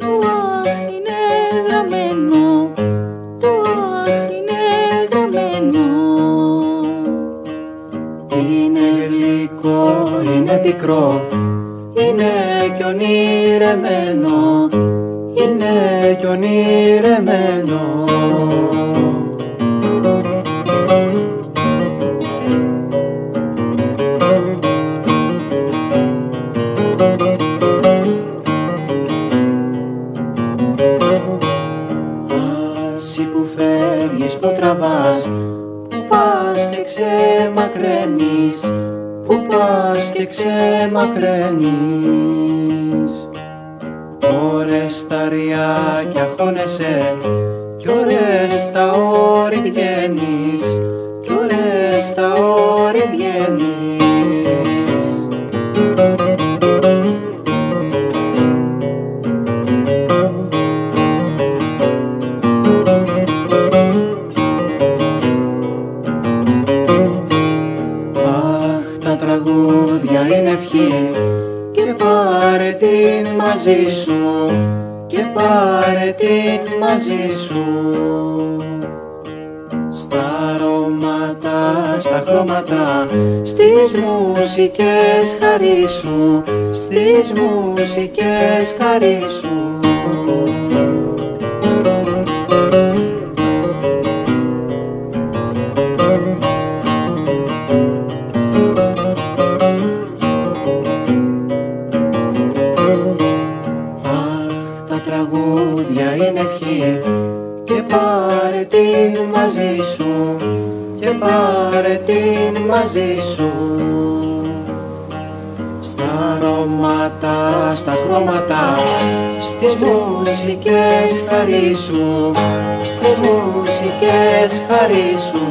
αχ είναι γραμμένο, το αχ είναι γραμμένο. Είναι γλυκό, είναι πικρό, είναι κι ονειρεμένο, είναι κι ονειρεμένο. Εσύ που φεύγεις, που τραβάς, που πας και ξεμακραίνεις, που πας και ξεμακραίνεις. Ωρες στα ριάκια χώνεσαι κι ώρες στα όρη βγαίνεις, κι ώρες στα όρη βγαίνεις. Αχ, τα τραγούδια είναι ευχή και πάρε την μαζί σου, και πάρε την μαζί σου. Στα αρώματα, στα χρώματα, στις μουσικές χαρίσου, στις μουσικές χαρίσου. Τραγούδια είναι ευχή και πάρε την μαζί σου, και πάρε την μαζί σου. Στα αρώματα, στα χρώματα, στις μουσικές χαρίσου, στις μουσικές χαρίσου.